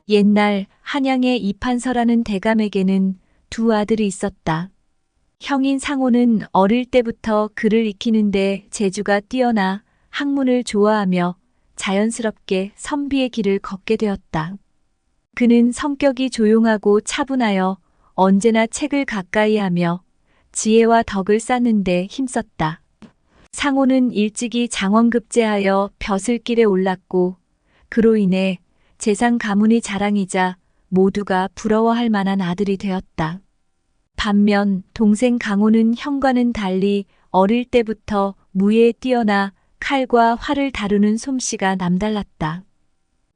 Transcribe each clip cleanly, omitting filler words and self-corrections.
옛날 한양의 이판서라는 대감에게는 두 아들이 있었다. 형인 상호는 어릴 때부터 글을 익히는데 재주가 뛰어나 학문을 좋아하며 자연스럽게 선비의 길을 걷게 되었다. 그는 성격이 조용하고 차분하여 언제나 책을 가까이 하며 지혜와 덕을 쌓는 데 힘썼다. 상호는 일찍이 장원급제하여 벼슬길에 올랐고 그로 인해 재상 가문의 자랑이자 모두가 부러워할 만한 아들이 되었다. 반면 동생 강호는 형과는 달리 어릴 때부터 무예에 뛰어나 칼과 활을 다루는 솜씨가 남달랐다.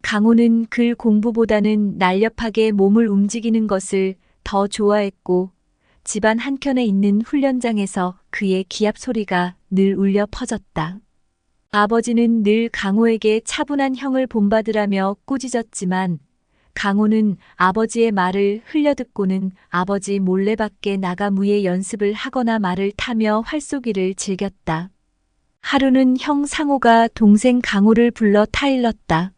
강호는 글 공부보다는 날렵하게 몸을 움직이는 것을 더 좋아했고 집안 한켠에 있는 훈련장에서 그의 기합 소리가 늘 울려 퍼졌다. 아버지는 늘 강호에게 차분한 형을 본받으라며 꾸짖었지만 강호는 아버지의 말을 흘려듣고는 아버지 몰래 밖에 나가 무예 연습을 하거나 말을 타며 활쏘기를 즐겼다. 하루는 형 상호가 동생 강호를 불러 타일렀다.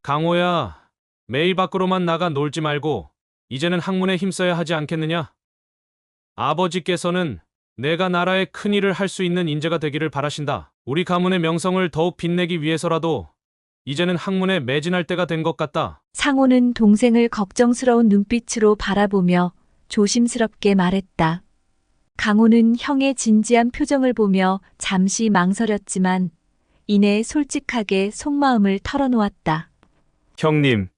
강호야, 매일 밖으로만 나가 놀지 말고 이제는 학문에 힘써야 하지 않겠느냐? 아버지께서는 내가 나라에 큰 일을 할 수 있는 인재가 되기를 바라신다. 우리 가문의 명성을 더욱 빛내기 위해서라도 이제는 학문에 매진할 때가 된 것 같다. 상호는 동생을 걱정스러운 눈빛으로 바라보며 조심스럽게 말했다. 강호는 형의 진지한 표정을 보며 잠시 망설였지만 이내 솔직하게 속마음을 털어놓았다. 형님,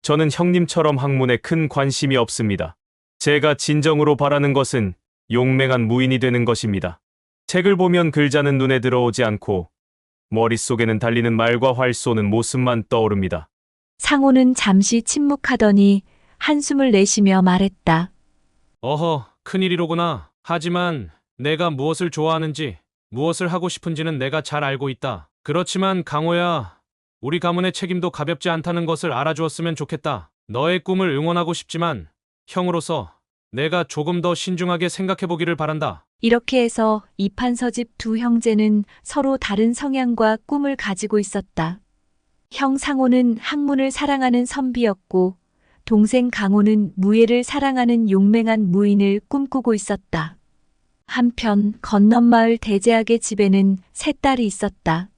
저는 형님처럼 학문에 큰 관심이 없습니다. 제가 진정으로 바라는 것은 용맹한 무인이 되는 것입니다. 책을 보면 글자는 눈에 들어오지 않고 머릿속에는 달리는 말과 활 쏘는 모습만 떠오릅니다. 상호는 잠시 침묵하더니 한숨을 내쉬며 말했다. 어허, 큰일이로구나. 하지만 내가 무엇을 좋아하는지, 무엇을 하고 싶은지는 내가 잘 알고 있다. 그렇지만 강호야, 우리 가문의 책임도 가볍지 않다는 것을 알아주었으면 좋겠다. 너의 꿈을 응원하고 싶지만 형으로서 내가 조금 더 신중하게 생각해보기를 바란다. 이렇게 해서 이판서집 두 형제는 서로 다른 성향과 꿈을 가지고 있었다. 형 상호는 학문을 사랑하는 선비였고 동생 강호는 무예를 사랑하는 용맹한 무인을 꿈꾸고 있었다. 한편 건넌마을 대제학의 집에는 세 딸이 있었다.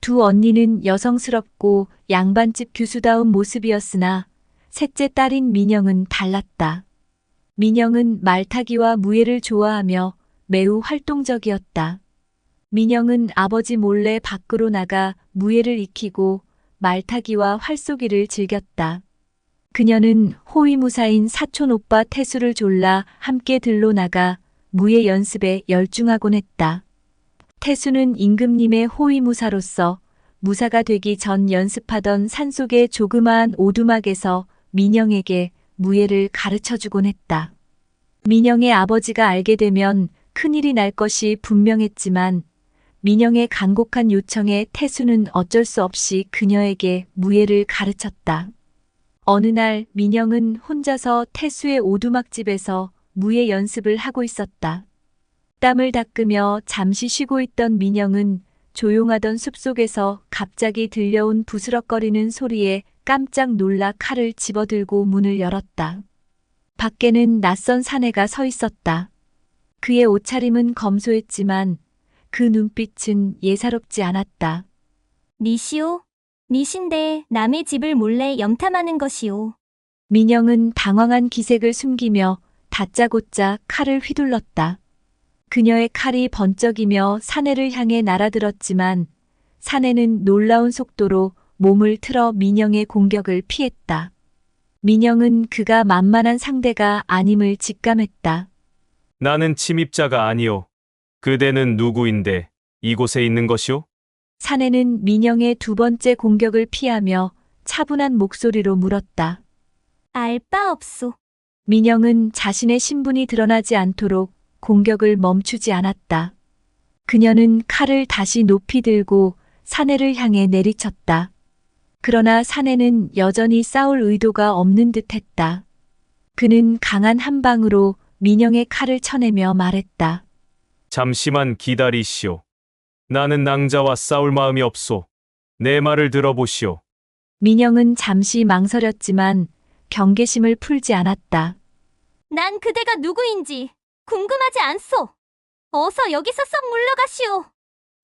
두 언니는 여성스럽고 양반집 교수다운 모습이었으나 셋째 딸인 민영은 달랐다. 민영은 말타기와 무예를 좋아하며 매우 활동적이었다. 민영은 아버지 몰래 밖으로 나가 무예를 익히고 말타기와 활쏘기를 즐겼다. 그녀는 호위무사인 사촌 오빠 태수를 졸라 함께 들로 나가 무예 연습에 열중하곤 했다. 태수는 임금님의 호위무사로서 무사가 되기 전 연습하던 산속의 조그마한 오두막에서 민영에게 무예를 가르쳐주곤 했다. 민영의 아버지가 알게 되면 큰일이 날 것이 분명했지만 민영의 간곡한 요청에 태수는 어쩔 수 없이 그녀에게 무예를 가르쳤다. 어느 날 민영은 혼자서 태수의 오두막집에서 무예 연습을 하고 있었다. 땀을 닦으며 잠시 쉬고 있던 민영은 조용하던 숲속에서 갑자기 들려온 부스럭거리는 소리에 깜짝 놀라 칼을 집어들고 문을 열었다. 밖에는 낯선 사내가 서 있었다. 그의 옷차림은 검소했지만 그 눈빛은 예사롭지 않았다. 니시오? 니신데 남의 집을 몰래 염탐하는 것이오. 민영은 당황한 기색을 숨기며 다짜고짜 칼을 휘둘렀다. 그녀의 칼이 번쩍이며 사내를 향해 날아들었지만 사내는 놀라운 속도로 몸을 틀어 민영의 공격을 피했다. 민영은 그가 만만한 상대가 아님을 직감했다. 나는 침입자가 아니오. 그대는 누구인데 이곳에 있는 것이오? 사내는 민영의 두 번째 공격을 피하며 차분한 목소리로 물었다. 알 바 없소. 민영은 자신의 신분이 드러나지 않도록 공격을 멈추지 않았다. 그녀는 칼을 다시 높이 들고 사내를 향해 내리쳤다. 그러나 사내는 여전히 싸울 의도가 없는 듯했다. 그는 강한 한 방으로 민영의 칼을 쳐내며 말했다. 잠시만 기다리시오. 나는 낭자와 싸울 마음이 없소. 내 말을 들어보시오. 민영은 잠시 망설였지만 경계심을 풀지 않았다. 난 그대가 누구인지 궁금하지 않소. 어서 여기서 썩 물러가시오.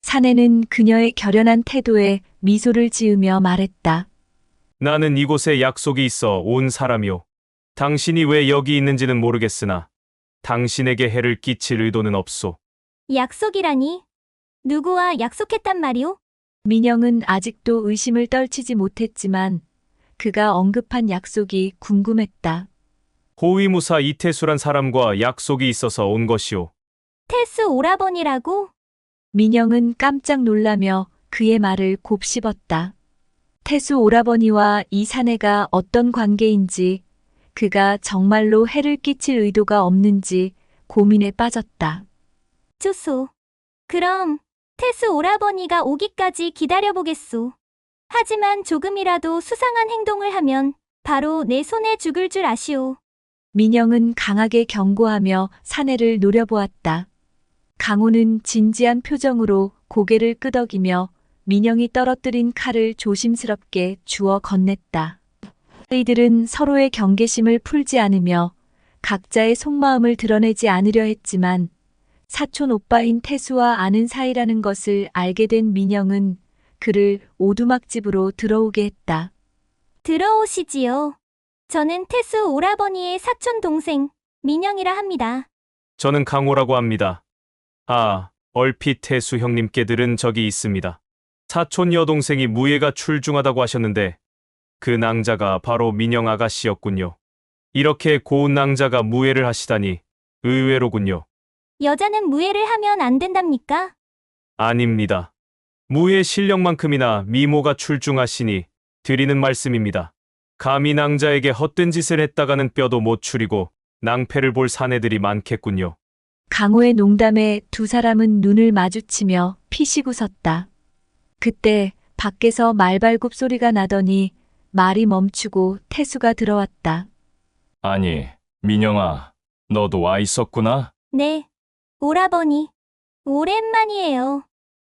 사내는 그녀의 결연한 태도에 미소를 지으며 말했다. 나는 이곳에 약속이 있어 온 사람이오. 당신이 왜 여기 있는지는 모르겠으나 당신에게 해를 끼칠 의도는 없소. 약속이라니? 누구와 약속했단 말이오? 민영은 아직도 의심을 떨치지 못했지만 그가 언급한 약속이 궁금했다. 호위무사 이태수란 사람과 약속이 있어서 온 것이오. 태수 오라버니라고? 민영은 깜짝 놀라며 그의 말을 곱씹었다. 태수 오라버니와 이 사내가 어떤 관계인지, 그가 정말로 해를 끼칠 의도가 없는지 고민에 빠졌다. 좋소. 그럼 태수 오라버니가 오기까지 기다려보겠소. 하지만 조금이라도 수상한 행동을 하면 바로 내 손에 죽을 줄 아시오. 민영은 강하게 경고하며 사내를 노려보았다. 강호는 진지한 표정으로 고개를 끄덕이며 민영이 떨어뜨린 칼을 조심스럽게 주워 건넸다. 이들은 서로의 경계심을 풀지 않으며 각자의 속마음을 드러내지 않으려 했지만 사촌 오빠인 태수와 아는 사이라는 것을 알게 된 민영은 그를 오두막집으로 들어오게 했다. 들어오시지요. 저는 태수 오라버니의 사촌 동생 민영이라 합니다. 저는 강호라고 합니다. 아, 얼핏 태수 형님께 들은 적이 있습니다. 사촌 여동생이 무예가 출중하다고 하셨는데 그 낭자가 바로 민영 아가씨였군요. 이렇게 고운 낭자가 무예를 하시다니 의외로군요. 여자는 무예를 하면 안 된답니까? 아닙니다. 무예 실력만큼이나 미모가 출중하시니 드리는 말씀입니다. 감히 낭자에게 헛된 짓을 했다가는 뼈도 못 추리고 낭패를 볼 사내들이 많겠군요. 강호의 농담에 두 사람은 눈을 마주치며 피식 웃었다. 그때 밖에서 말발굽 소리가 나더니 말이 멈추고 태수가 들어왔다. 아니, 민영아, 너도 와 있었구나? 네. 오라버니. 오랜만이에요.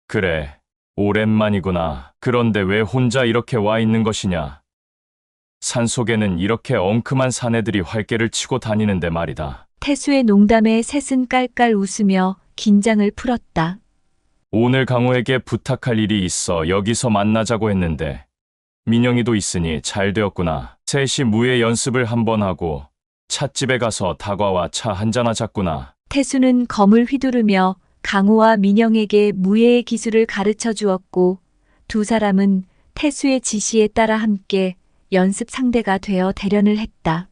그래, 오랜만이구나. 그런데 왜 혼자 이렇게 와 있는 것이냐? 산속에는 이렇게 엉큼한 사내들이 활개를 치고 다니는데 말이다. 태수의 농담에 셋은 깔깔 웃으며 긴장을 풀었다. 오늘 강호에게 부탁할 일이 있어 여기서 만나자고 했는데 민영이도 있으니 잘 되었구나. 셋이 무예 연습을 한번 하고 찻집에 가서 다과와 차 한잔하자꾸나. 태수는 검을 휘두르며 강호와 민영에게 무예의 기술을 가르쳐 주었고 두 사람은 태수의 지시에 따라 함께 연습 상대가 되어 대련을 했다.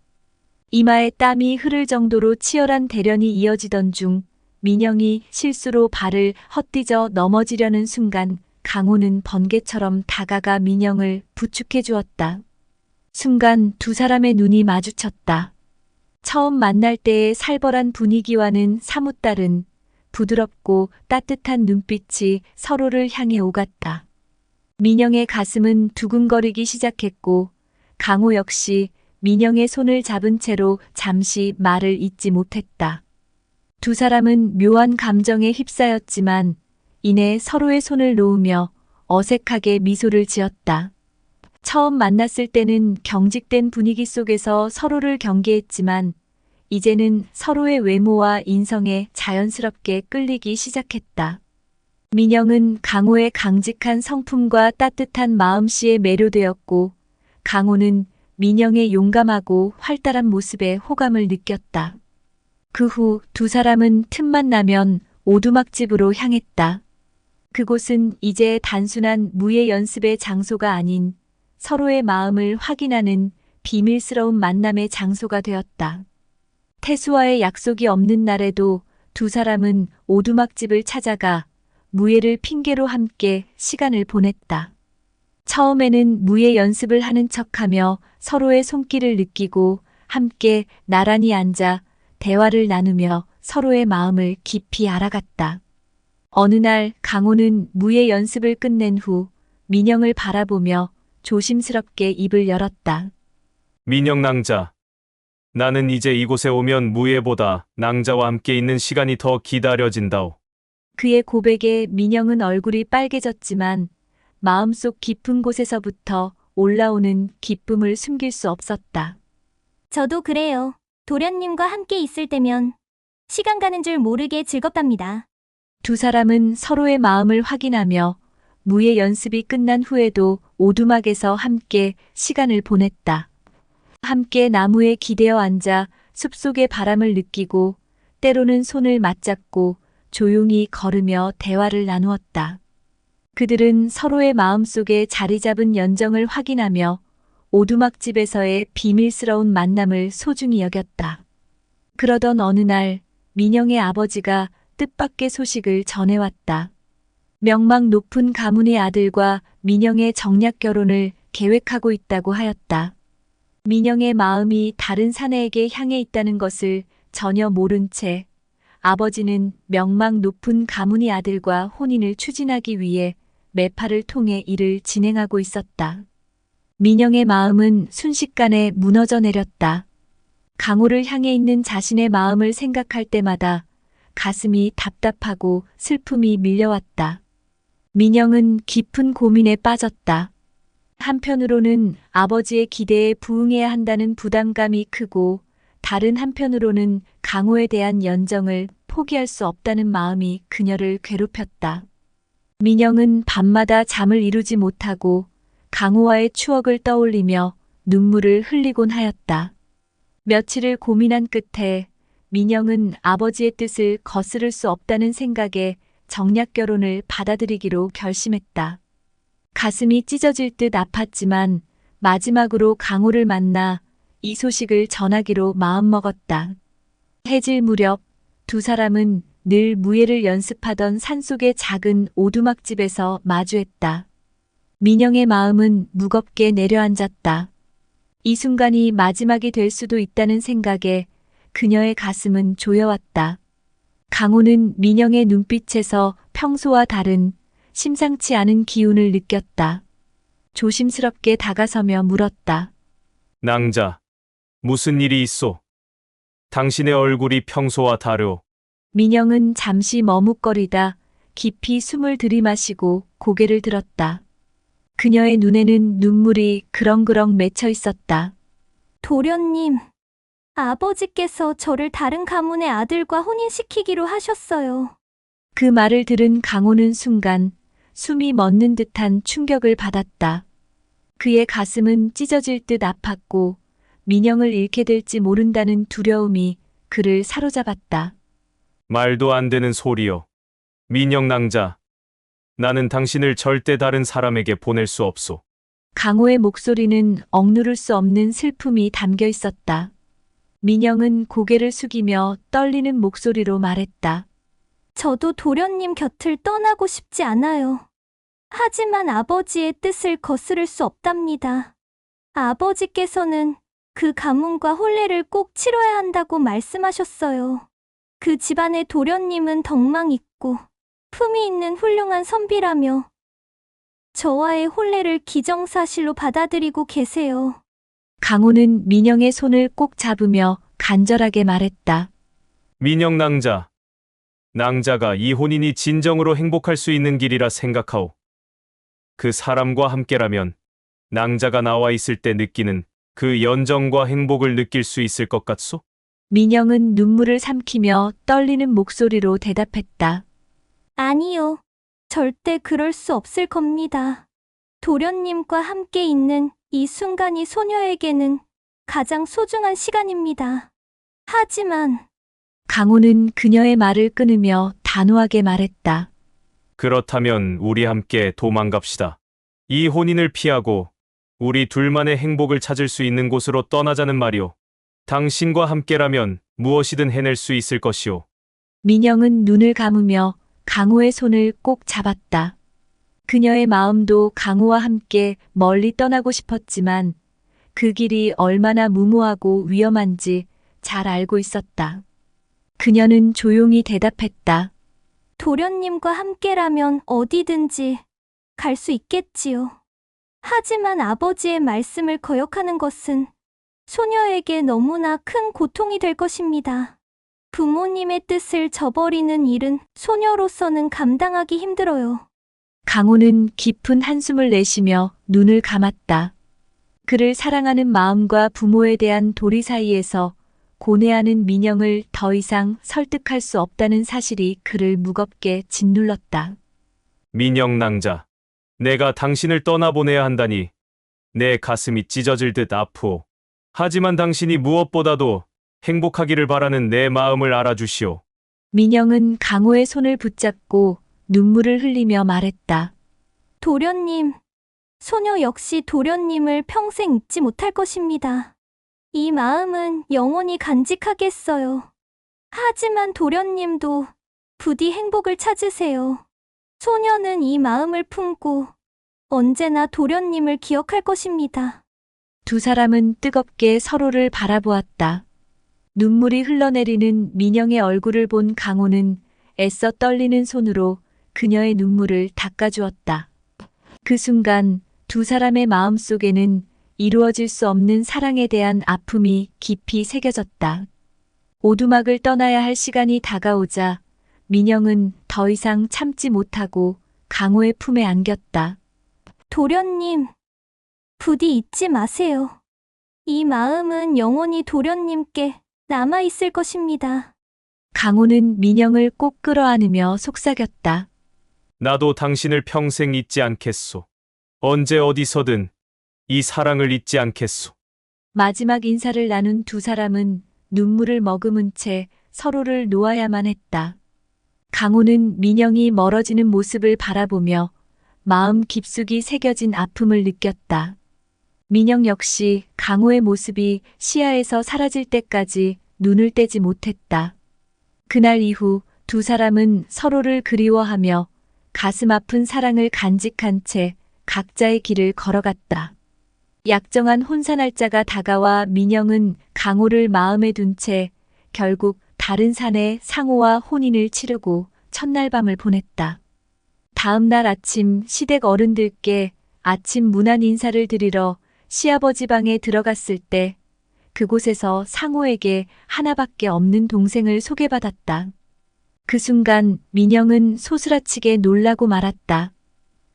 이마에 땀이 흐를 정도로 치열한 대련이 이어지던 중 민영이 실수로 발을 헛디져 넘어지려는 순간 강호는 번개처럼 다가가 민영을 부축해 주었다. 순간 두 사람의 눈이 마주쳤다. 처음 만날 때의 살벌한 분위기와는 사뭇 다른 부드럽고 따뜻한 눈빛이 서로를 향해 오갔다. 민영의 가슴은 두근거리기 시작했고 강호 역시 민영의 손을 잡은 채로 잠시 말을 잇지 못했다. 두 사람은 묘한 감정에 휩싸였지만 이내 서로의 손을 놓으며 어색하게 미소를 지었다. 처음 만났을 때는 경직된 분위기 속에서 서로를 경계했지만 이제는 서로의 외모와 인성에 자연스럽게 끌리기 시작했다. 민영은 강호의 강직한 성품과 따뜻한 마음씨에 매료되었고 강호는 민영의 용감하고 활달한 모습에 호감을 느꼈다. 그 후 두 사람은 틈만 나면 오두막집으로 향했다. 그곳은 이제 단순한 무예 연습의 장소가 아닌 서로의 마음을 확인하는 비밀스러운 만남의 장소가 되었다. 태수와의 약속이 없는 날에도 두 사람은 오두막집을 찾아가 무예를 핑계로 함께 시간을 보냈다. 처음에는 무예 연습을 하는 척하며 서로의 손길을 느끼고 함께 나란히 앉아 대화를 나누며 서로의 마음을 깊이 알아갔다. 어느 날 강호는 무예 연습을 끝낸 후 민영을 바라보며 조심스럽게 입을 열었다. 민영 낭자. 나는 이제 이곳에 오면 무예보다 낭자와 함께 있는 시간이 더 기다려진다오. 그의 고백에 민영은 얼굴이 빨개졌지만 마음속 깊은 곳에서부터 올라오는 기쁨을 숨길 수 없었다. 저도 그래요. 도련님과 함께 있을 때면 시간 가는 줄 모르게 즐겁답니다. 두 사람은 서로의 마음을 확인하며 무예 연습이 끝난 후에도 오두막에서 함께 시간을 보냈다. 함께 나무에 기대어 앉아 숲속의 바람을 느끼고 때로는 손을 맞잡고 조용히 걸으며 대화를 나누었다. 그들은 서로의 마음속에 자리 잡은 연정을 확인하며 오두막집에서의 비밀스러운 만남을 소중히 여겼다. 그러던 어느 날 민영의 아버지가 뜻밖의 소식을 전해왔다. 명망 높은 가문의 아들과 민영의 정략 결혼을 계획하고 있다고 하였다. 민영의 마음이 다른 사내에게 향해 있다는 것을 전혀 모른 채 아버지는 명망 높은 가문의 아들과 혼인을 추진하기 위해 매파를 통해 일을 진행하고 있었다. 민영의 마음은 순식간에 무너져 내렸다. 강호를 향해 있는 자신의 마음을 생각할 때마다 가슴이 답답하고 슬픔이 밀려왔다. 민영은 깊은 고민에 빠졌다. 한편으로는 아버지의 기대에 부응해야 한다는 부담감이 크고 다른 한편으로는 강호에 대한 연정을 포기할 수 없다는 마음이 그녀를 괴롭혔다. 민영은 밤마다 잠을 이루지 못하고 강호와의 추억을 떠올리며 눈물을 흘리곤 하였다. 며칠을 고민한 끝에 민영은 아버지의 뜻을 거스를 수 없다는 생각에 정략 결혼을 받아들이기로 결심했다. 가슴이 찢어질 듯 아팠지만 마지막으로 강호를 만나 이 소식을 전하기로 마음먹었다. 해질 무렵 두 사람은 늘 무예를 연습하던 산속의 작은 오두막집에서 마주했다. 민영의 마음은 무겁게 내려앉았다. 이 순간이 마지막이 될 수도 있다는 생각에 그녀의 가슴은 조여왔다. 강호는 민영의 눈빛에서 평소와 다른 심상치 않은 기운을 느꼈다. 조심스럽게 다가서며 물었다. 낭자, 무슨 일이 있소? 당신의 얼굴이 평소와 다르오. 민영은 잠시 머뭇거리다 깊이 숨을 들이마시고 고개를 들었다. 그녀의 눈에는 눈물이 그렁그렁 맺혀 있었다. 도련님, 아버지께서 저를 다른 가문의 아들과 혼인시키기로 하셨어요. 그 말을 들은 강호는 순간 숨이 멎는 듯한 충격을 받았다. 그의 가슴은 찢어질 듯 아팠고 민영을 잃게 될지 모른다는 두려움이 그를 사로잡았다. 말도 안 되는 소리요. 민영 낭자, 나는 당신을 절대 다른 사람에게 보낼 수 없소. 강호의 목소리는 억누를 수 없는 슬픔이 담겨 있었다. 민영은 고개를 숙이며 떨리는 목소리로 말했다. 저도 도련님 곁을 떠나고 싶지 않아요. 하지만 아버지의 뜻을 거스를 수 없답니다. 아버지께서는 그 가문과 혼례를 꼭 치러야 한다고 말씀하셨어요. 그 집안의 도련님은 덕망 있고 품이 있는 훌륭한 선비라며 저와의 혼례를 기정사실로 받아들이고 계세요. 강호는 민영의 손을 꼭 잡으며 간절하게 말했다. 민영 낭자, 낭자가 이 혼인이 진정으로 행복할 수 있는 길이라 생각하오. 그 사람과 함께라면 낭자가 나와 있을 때 느끼는 그 연정과 행복을 느낄 수 있을 것 같소? 민영은 눈물을 삼키며 떨리는 목소리로 대답했다. 아니요. 절대 그럴 수 없을 겁니다. 도련님과 함께 있는 이 순간이 소녀에게는 가장 소중한 시간입니다. 하지만 강호는 그녀의 말을 끊으며 단호하게 말했다. 그렇다면 우리 함께 도망갑시다. 이 혼인을 피하고 우리 둘만의 행복을 찾을 수 있는 곳으로 떠나자는 말이오. 당신과 함께라면 무엇이든 해낼 수 있을 것이오. 민영은 눈을 감으며 강호의 손을 꼭 잡았다. 그녀의 마음도 강호와 함께 멀리 떠나고 싶었지만 그 길이 얼마나 무모하고 위험한지 잘 알고 있었다. 그녀는 조용히 대답했다. 도련님과 함께라면 어디든지 갈 수 있겠지요. 하지만 아버지의 말씀을 거역하는 것은 소녀에게 너무나 큰 고통이 될 것입니다. 부모님의 뜻을 저버리는 일은 소녀로서는 감당하기 힘들어요. 강호는 깊은 한숨을 내쉬며 눈을 감았다. 그를 사랑하는 마음과 부모에 대한 도리 사이에서 고뇌하는 민영을 더 이상 설득할 수 없다는 사실이 그를 무겁게 짓눌렀다. 민영 낭자, 내가 당신을 떠나보내야 한다니 내 가슴이 찢어질 듯 아프오. 하지만 당신이 무엇보다도 행복하기를 바라는 내 마음을 알아주시오. 민영은 강호의 손을 붙잡고 눈물을 흘리며 말했다. 도련님, 소녀 역시 도련님을 평생 잊지 못할 것입니다. 이 마음은 영원히 간직하겠어요. 하지만 도련님도 부디 행복을 찾으세요. 소녀는 이 마음을 품고 언제나 도련님을 기억할 것입니다. 두 사람은 뜨겁게 서로를 바라보았다. 눈물이 흘러내리는 민영의 얼굴을 본 강호는 애써 떨리는 손으로 그녀의 눈물을 닦아주었다. 그 순간 두 사람의 마음속에는 이루어질 수 없는 사랑에 대한 아픔이 깊이 새겨졌다. 오두막을 떠나야 할 시간이 다가오자 민영은 더 이상 참지 못하고 강호의 품에 안겼다. 도련님, 부디 잊지 마세요. 이 마음은 영원히 도련님께 남아있을 것입니다. 강호는 민영을 꼭 끌어안으며 속삭였다. 나도 당신을 평생 잊지 않겠소. 언제 어디서든 이 사랑을 잊지 않겠소. 마지막 인사를 나눈 두 사람은 눈물을 머금은 채 서로를 놓아야만 했다. 강호는 민영이 멀어지는 모습을 바라보며 마음 깊숙이 새겨진 아픔을 느꼈다. 민영 역시 강호의 모습이 시야에서 사라질 때까지 눈을 떼지 못했다. 그날 이후 두 사람은 서로를 그리워하며 가슴 아픈 사랑을 간직한 채 각자의 길을 걸어갔다. 약정한 혼사 날짜가 다가와 민영은 강호를 마음에 둔 채 결국 다른 산에 상호와 혼인을 치르고 첫날 밤을 보냈다. 다음 날 아침 시댁 어른들께 아침 문안 인사를 드리러 시아버지 방에 들어갔을 때 그곳에서 상호에게 하나밖에 없는 동생을 소개받았다. 그 순간 민영은 소스라치게 놀라고 말았다.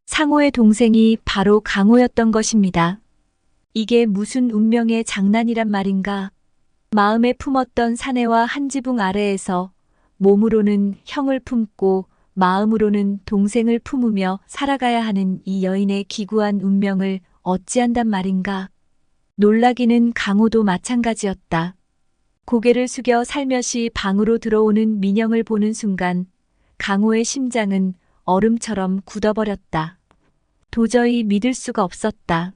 상호의 동생이 바로 강호였던 것입니다. 이게 무슨 운명의 장난이란 말인가. 마음에 품었던 사내와 한 지붕 아래에서 몸으로는 형을 품고 마음으로는 동생을 품으며 살아가야 하는 이 여인의 기구한 운명을 어찌한단 말인가. 놀라기는 강호도 마찬가지였다. 고개를 숙여 살며시 방으로 들어오는 민영을 보는 순간 강호의 심장은 얼음처럼 굳어버렸다. 도저히 믿을 수가 없었다.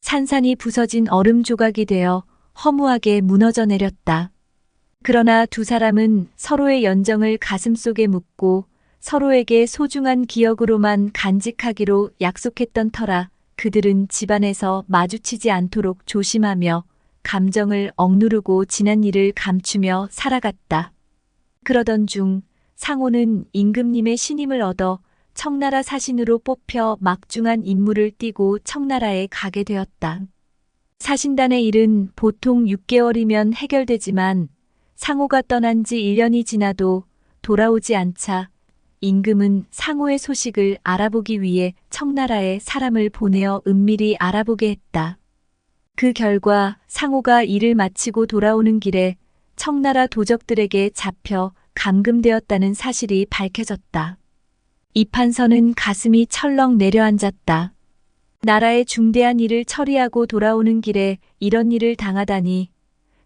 산산이 부서진 얼음 조각이 되어 허무하게 무너져 내렸다. 그러나 두 사람은 서로의 연정을 가슴속에 묻고 서로에게 소중한 기억으로만 간직하기로 약속했던 터라 그들은 집안에서 마주치지 않도록 조심하며 감정을 억누르고 지난 일을 감추며 살아갔다. 그러던 중 상호는 임금님의 신임을 얻어 청나라 사신으로 뽑혀 막중한 임무를 띠고 청나라에 가게 되었다. 사신단의 일은 보통 6개월이면 해결되지만 상호가 떠난 지 1년이 지나도 돌아오지 않자 임금은 상호의 소식을 알아보기 위해 청나라에 사람을 보내어 은밀히 알아보게 했다. 그 결과 상호가 일을 마치고 돌아오는 길에 청나라 도적들에게 잡혀 감금되었다는 사실이 밝혀졌다. 이판서는 가슴이 철렁 내려앉았다. 나라의 중대한 일을 처리하고 돌아오는 길에 이런 일을 당하다니.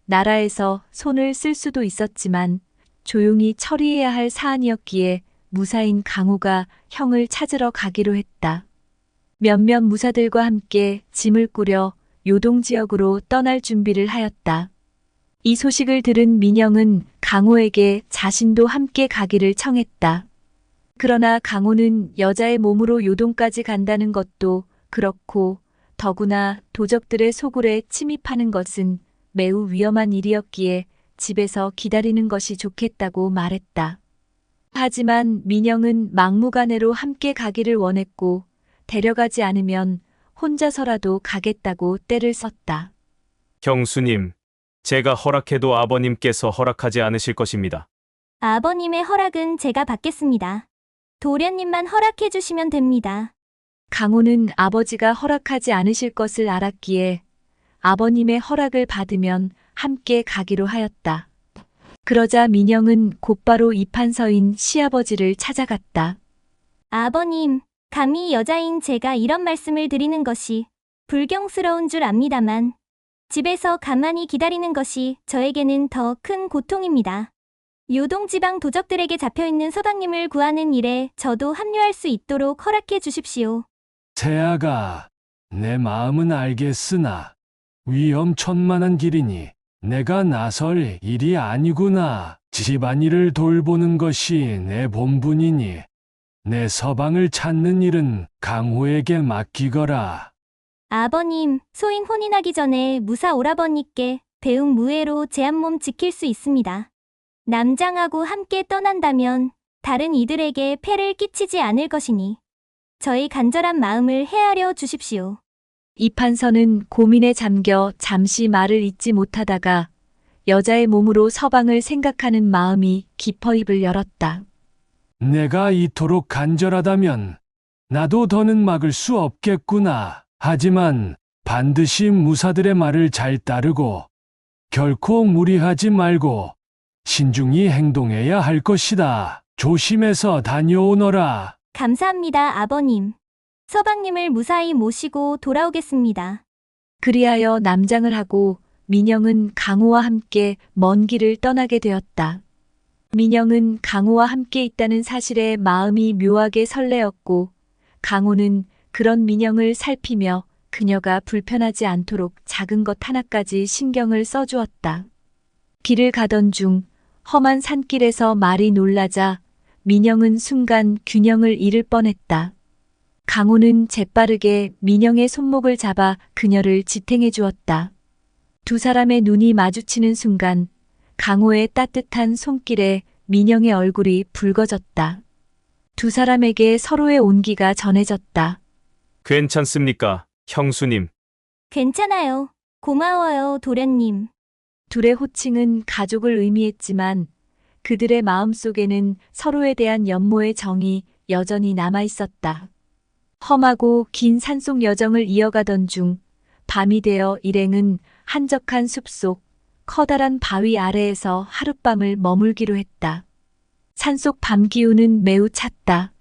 나라에서 손을 쓸 수도 있었지만 조용히 처리해야 할 사안이었기에 무사인 강호가 형을 찾으러 가기로 했다. 몇몇 무사들과 함께 짐을 꾸려 요동 지역으로 떠날 준비를 하였다. 이 소식을 들은 민영은 강호에게 자신도 함께 가기를 청했다. 그러나 강호는 여자의 몸으로 요동까지 간다는 것도 그렇고 더구나 도적들의 소굴에 침입하는 것은 매우 위험한 일이었기에 집에서 기다리는 것이 좋겠다고 말했다. 하지만 민영은 막무가내로 함께 가기를 원했고 데려가지 않으면 혼자서라도 가겠다고 떼를 썼다. 형수님, 제가 허락해도 아버님께서 허락하지 않으실 것입니다. 아버님의 허락은 제가 받겠습니다. 도련님만 허락해 주시면 됩니다. 강호는 아버지가 허락하지 않으실 것을 알았기에 아버님의 허락을 받으면 함께 가기로 하였다. 그러자 민영은 곧바로 이판서인 시아버지를 찾아갔다. 아버님, 감히 여자인 제가 이런 말씀을 드리는 것이 불경스러운 줄 압니다만, 집에서 가만히 기다리는 것이 저에게는 더 큰 고통입니다. 요동지방 도적들에게 잡혀있는 서방님을 구하는 일에 저도 합류할 수 있도록 허락해 주십시오. 태아가, 내 마음은 알겠으나 위험천만한 길이니 내가 나설 일이 아니구나. 집안일을 돌보는 것이 내 본분이니 내 서방을 찾는 일은 강호에게 맡기거라. 아버님, 소인 혼인하기 전에 무사 오라버니께 배웅 무예로 제 한 몸 지킬 수 있습니다. 남장하고 함께 떠난다면 다른 이들에게 폐를 끼치지 않을 것이니 저희 간절한 마음을 헤아려 주십시오. 이판서는 고민에 잠겨 잠시 말을 잇지 못하다가 여자의 몸으로 서방을 생각하는 마음이 깊어 입을 열었다. 내가 이토록 간절하다면 나도 더는 막을 수 없겠구나. 하지만 반드시 무사들의 말을 잘 따르고 결코 무리하지 말고 신중히 행동해야 할 것이다. 조심해서 다녀오너라. 감사합니다, 아버님. 서방님을 무사히 모시고 돌아오겠습니다. 그리하여 남장을 하고 민영은 강호와 함께 먼 길을 떠나게 되었다. 민영은 강호와 함께 있다는 사실에 마음이 묘하게 설레었고 강호는 그런 민영을 살피며 그녀가 불편하지 않도록 작은 것 하나까지 신경을 써주었다. 길을 가던 중 험한 산길에서 말이 놀라자 민영은 순간 균형을 잃을 뻔했다. 강호는 재빠르게 민영의 손목을 잡아 그녀를 지탱해 주었다. 두 사람의 눈이 마주치는 순간 강호의 따뜻한 손길에 민영의 얼굴이 붉어졌다. 두 사람에게 서로의 온기가 전해졌다. 괜찮습니까, 형수님? 괜찮아요. 고마워요, 도련님. 둘의 호칭은 가족을 의미했지만 그들의 마음속에는 서로에 대한 연모의 정이 여전히 남아 있었다. 험하고 긴 산속 여정을 이어가던 중 밤이 되어 일행은 한적한 숲속 커다란 바위 아래에서 하룻밤을 머물기로 했다. 산속 밤 기운은 매우 찼다.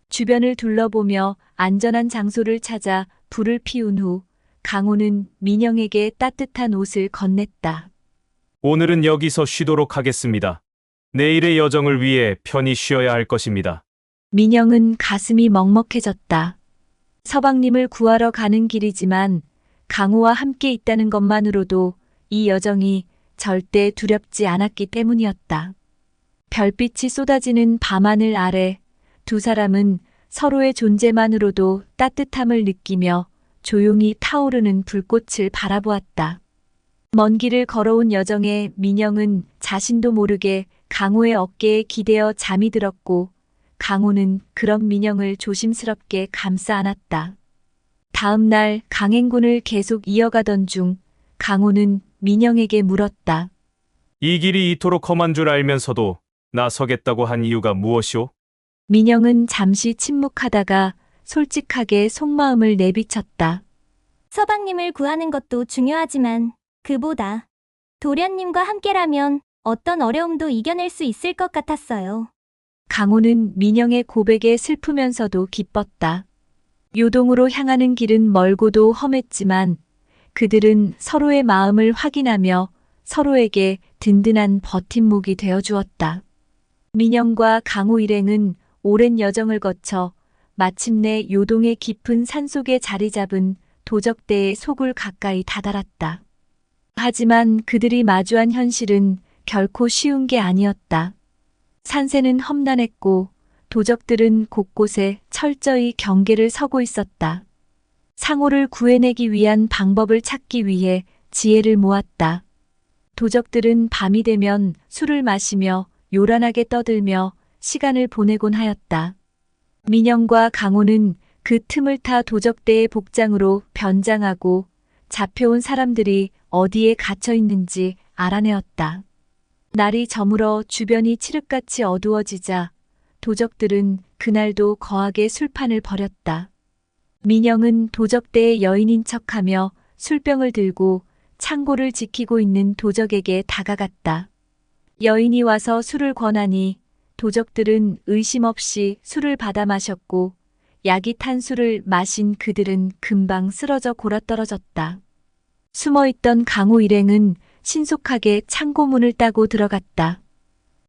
주변을 둘러보며 안전한 장소를 찾아 불을 피운 후 강호는 민영에게 따뜻한 옷을 건넸다. 오늘은 여기서 쉬도록 하겠습니다. 내일의 여정을 위해 편히 쉬어야 할 것입니다. 민영은 가슴이 먹먹해졌다. 서방님을 구하러 가는 길이지만 강호와 함께 있다는 것만으로도 이 여정이 절대 두렵지 않았기 때문이었다. 별빛이 쏟아지는 밤하늘 아래 두 사람은 서로의 존재만으로도 따뜻함을 느끼며 조용히 타오르는 불꽃을 바라보았다. 먼 길을 걸어온 여정에 민영은 자신도 모르게 강호의 어깨에 기대어 잠이 들었고 강호는 그런 민영을 조심스럽게 감싸 안았다. 다음 날 강행군을 계속 이어가던 중 강호는 민영에게 물었다. 이 길이 이토록 험한 줄 알면서도 나서겠다고 한 이유가 무엇이오? 민영은 잠시 침묵하다가 솔직하게 속마음을 내비쳤다. 서방님을 구하는 것도 중요하지만 그보다 도련님과 함께라면 어떤 어려움도 이겨낼 수 있을 것 같았어요. 강호는 민영의 고백에 슬프면서도 기뻤다. 요동으로 향하는 길은 멀고도 험했지만 그들은 서로의 마음을 확인하며 서로에게 든든한 버팀목이 되어 주었다. 민영과 강호 일행은 오랜 여정을 거쳐 마침내 요동의 깊은 산속에 자리 잡은 도적대의 속을 가까이 다다랐다. 하지만 그들이 마주한 현실은 결코 쉬운 게 아니었다. 산세는 험난했고 도적들은 곳곳에 철저히 경계를 서고 있었다. 상호를 구해내기 위한 방법을 찾기 위해 지혜를 모았다. 도적들은 밤이 되면 술을 마시며 요란하게 떠들며 시간을 보내곤 하였다. 민영과 강호는 그 틈을 타 도적대의 복장으로 변장하고 잡혀온 사람들이 어디에 갇혀 있는지 알아내었다. 날이 저물어 주변이 칠흑같이 어두워지자 도적들은 그날도 거하게 술판을 벌였다. 민영은 도적대의 여인인 척하며 술병을 들고 창고를 지키고 있는 도적에게 다가갔다. 여인이 와서 술을 권하니 도적들은 의심 없이 술을 받아 마셨고 약이 탄 술을 마신 그들은 금방 쓰러져 골아떨어졌다. 숨어있던 강호 일행은 신속하게 창고 문을 따고 들어갔다.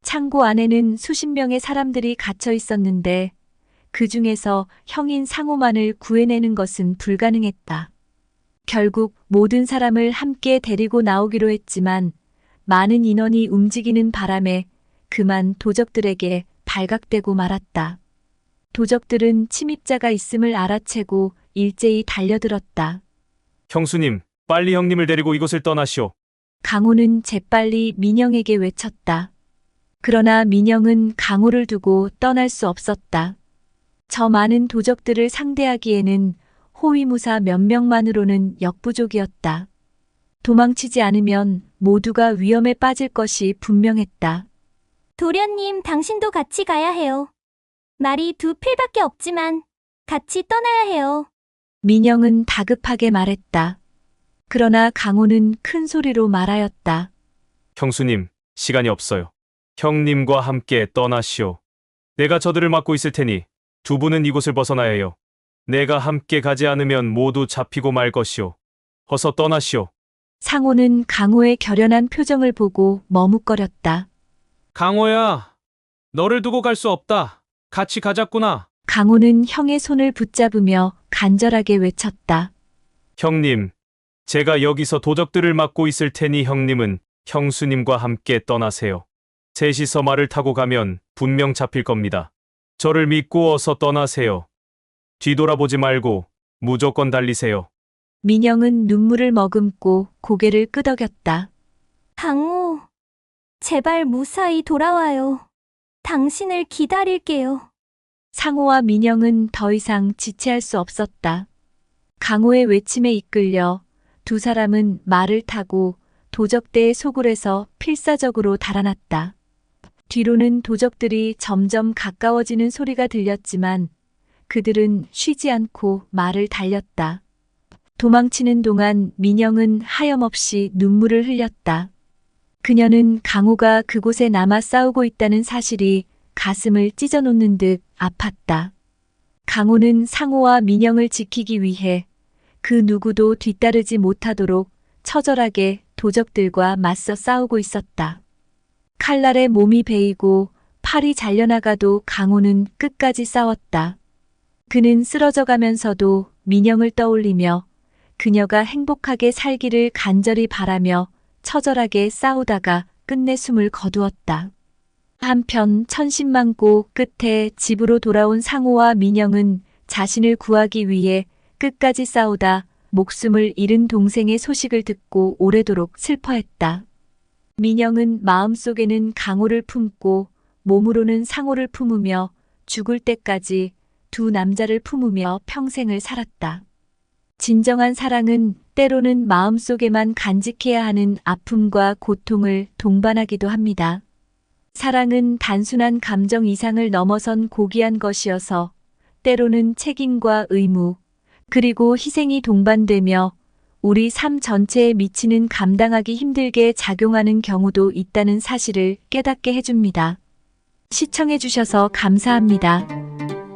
창고 안에는 수십 명의 사람들이 갇혀 있었는데 그 중에서 형인 상호만을 구해내는 것은 불가능했다. 결국 모든 사람을 함께 데리고 나오기로 했지만 많은 인원이 움직이는 바람에 그만 도적들에게 발각되고 말았다. 도적들은 침입자가 있음을 알아채고 일제히 달려들었다. 형수님, 빨리 형님을 데리고 이곳을 떠나시오. 강호는 재빨리 민영에게 외쳤다. 그러나 민영은 강호를 두고 떠날 수 없었다. 저 많은 도적들을 상대하기에는 호위무사 몇 명만으로는 역부족이었다. 도망치지 않으면 모두가 위험에 빠질 것이 분명했다. 도련님, 당신도 같이 가야 해요. 말이 두 필밖에 없지만 같이 떠나야 해요. 민영은 다급하게 말했다. 그러나 강호는 큰 소리로 말하였다. 형수님, 시간이 없어요. 형님과 함께 떠나시오. 내가 저들을 막고 있을 테니 두 분은 이곳을 벗어나야 해요. 내가 함께 가지 않으면 모두 잡히고 말 것이오. 어서 떠나시오. 상호는 강호의 결연한 표정을 보고 머뭇거렸다. 강호야, 너를 두고 갈 수 없다. 같이 가자꾸나. 강호는 형의 손을 붙잡으며 간절하게 외쳤다. 형님, 제가 여기서 도적들을 막고 있을 테니 형님은 형수님과 함께 떠나세요. 셋이서 말을 타고 가면 분명 잡힐 겁니다. 저를 믿고 어서 떠나세요. 뒤돌아보지 말고 무조건 달리세요. 민영은 눈물을 머금고 고개를 끄덕였다. 강호, 제발 무사히 돌아와요. 당신을 기다릴게요. 상호와 민영은 더 이상 지체할 수 없었다. 강호의 외침에 이끌려 두 사람은 말을 타고 도적대의 소굴에서 필사적으로 달아났다. 뒤로는 도적들이 점점 가까워지는 소리가 들렸지만 그들은 쉬지 않고 말을 달렸다. 도망치는 동안 민영은 하염없이 눈물을 흘렸다. 그녀는 강호가 그곳에 남아 싸우고 있다는 사실이 가슴을 찢어놓는 듯 아팠다. 강호는 상호와 민영을 지키기 위해 그 누구도 뒤따르지 못하도록 처절하게 도적들과 맞서 싸우고 있었다. 칼날에 몸이 베이고 팔이 잘려나가도 강호는 끝까지 싸웠다. 그는 쓰러져가면서도 민영을 떠올리며 그녀가 행복하게 살기를 간절히 바라며 처절하게 싸우다가 끝내 숨을 거두었다. 한편 천신만고 끝에 집으로 돌아온 상호와 민영은 자신을 구하기 위해 끝까지 싸우다 목숨을 잃은 동생의 소식을 듣고 오래도록 슬퍼했다. 민영은 마음속에는 강호를 품고 몸으로는 상호를 품으며 죽을 때까지 두 남자를 품으며 평생을 살았다. 진정한 사랑은 때로는 마음속에만 간직해야 하는 아픔과 고통을 동반하기도 합니다. 사랑은 단순한 감정 이상을 넘어선 고귀한 것이어서 때로는 책임과 의무, 그리고 희생이 동반되며 우리 삶 전체에 미치는 감당하기 힘들게 작용하는 경우도 있다는 사실을 깨닫게 해줍니다. 시청해주셔서 감사합니다.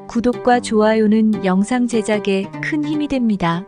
구독과 좋아요는 영상 제작에 큰 힘이 됩니다.